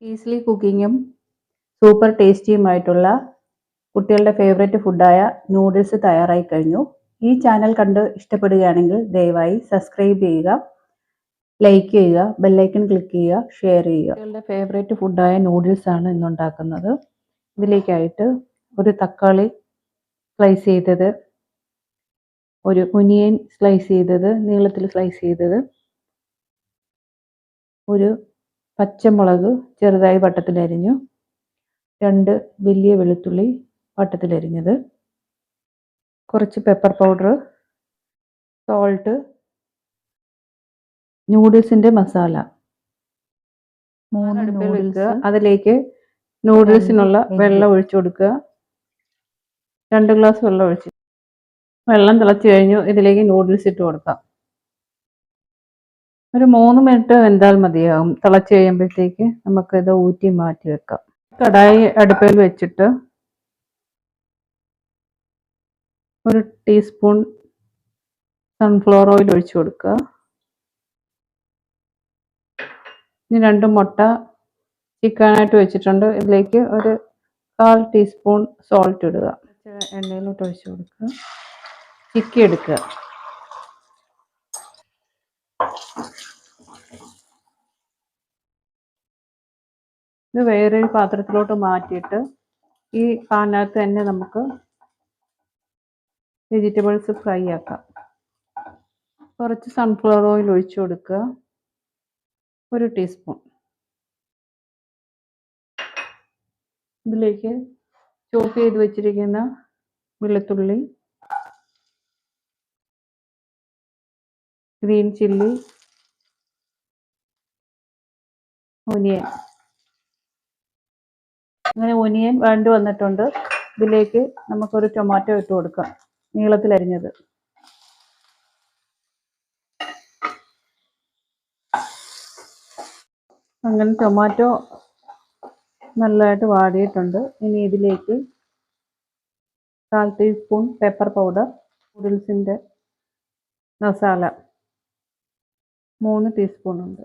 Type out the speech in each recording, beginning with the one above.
Easily കുക്കിങ്ങും super ടേസ്റ്റിയുമായിട്ടുള്ള കുട്ടികളുടെ favourite ഫുഡായ noodles തയ്യാറായി കഴിഞ്ഞു. ഈ ചാനൽ കണ്ട് ഇഷ്ടപ്പെടുകയാണെങ്കിൽ ദയവായി സബ്സ്ക്രൈബ് ചെയ്യുക, ലൈക്ക് ചെയ്യുക, ബെല്ലൈക്കൺ ക്ലിക്ക് ചെയ്യുക, ഷെയർ ചെയ്യുക. കുട്ടികളുടെ ഫേവറേറ്റ് ഫുഡായ നൂഡിൽസ് ആണ് ഇന്നുണ്ടാക്കുന്നത്. ഇതിലേക്കായിട്ട് ഒരു തക്കാളി സ്ലൈസ് ചെയ്തത്, ഒരു ഒനിയൻ സ്ലൈസ് ചെയ്തത്, നീളത്തിൽ സ്ലൈസ് ചെയ്തത്, ഒരു പച്ചമുളക് ചെറുതായി വട്ടത്തിലരിഞ്ഞു, 2 വലിയ വെളുത്തുള്ളി വട്ടത്തിലരിഞ്ഞത്, കുറച്ച് പെപ്പർ പൗഡർ, സോൾട്ട്, നൂഡിൽസിൻ്റെ മസാല, 3 നൂഡിൽസ്. അതിലേക്ക് നൂഡിൽസിനുള്ള വെള്ളം ഒഴിച്ചു കൊടുക്കുക. 2 ഗ്ലാസ് വെള്ളം ഒഴിച്ചു. വെള്ളം തിളച്ച് കഴിഞ്ഞു. ഇതിലേക്ക് നൂഡിൽസ് ഇട്ട് കൊടുക്കാം. ഒരു 3 മിനിറ്റ് വെന്താൽ മതിയാകും. തിളച്ച് കഴിയുമ്പോഴത്തേക്ക് നമുക്കിത് ഊറ്റി മാറ്റി വെക്കാം. കടായി അടുപ്പിൽ വെച്ചിട്ട് 1 ടീസ്പൂൺ സൺഫ്ലവർ ഓയിൽ ഒഴിച്ചു കൊടുക്കുക. ഇനി 2 മുട്ട ചിക്കാനായിട്ട് വെച്ചിട്ടുണ്ട്. ഇതിലേക്ക് ഒരു 1/4 ടീസ്പൂൺ സോൾട്ട് ഇടുക. എണ്ണയിലോട്ട് ഒഴിച്ചു കൊടുക്കുക. ചിക്കി എടുക്കുക. ഇത് വേറൊരു പാത്രത്തിലോട്ട് മാറ്റിയിട്ട് ഈ പാനിനകത്ത് തന്നെ നമുക്ക് വെജിറ്റബിൾസ് ഫ്രൈ ആക്കാം. കുറച്ച് സൺഫ്ലവർ ഓയിൽ ഒഴിച്ചു കൊടുക്കുക. 1 ടീസ്പൂൺ. ഇതിലേക്ക് ചോപ്പ് ചെയ്ത് വെച്ചിരിക്കുന്ന വെളുത്തുള്ളി, ഗ്രീൻ ചില്ലി, ഒനിയൻ. അങ്ങനെ ഒനിയൻ വഴണ്ട് വന്നിട്ടുണ്ട്. ഇതിലേക്ക് നമുക്കൊരു ടൊമാറ്റോ ഇട്ട് കൊടുക്കാം, നീളത്തിലരിഞ്ഞത്. അങ്ങനെ ടൊമാറ്റോ നല്ലതായിട്ട് വാടിയിട്ടുണ്ട്. ഇനി ഇതിലേക്ക് 1/4 ടീസ്പൂൺ പെപ്പർ പൗഡർ, നൂഡിൽസിൻ്റെ മസാല 3 ടീസ്പൂൺ ഉണ്ട്.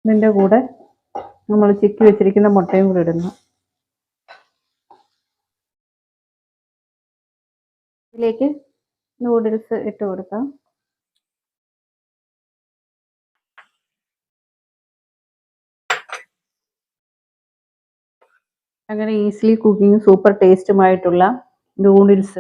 ഇതിൻ്റെ കൂടെ നമ്മൾ ചിക്കി വെച്ചിരിക്കുന്ന മുട്ടയും കൂടി ഇടുന്നു. ഇതിലേക്ക് നൂഡിൽസ് ഇട്ട് കൊടുക്കാം. അങ്ങനെ ഈസിലി കുക്കിംഗ് സൂപ്പർ ടേസ്റ്റുമായിട്ടുള്ള നൂഡിൽസ്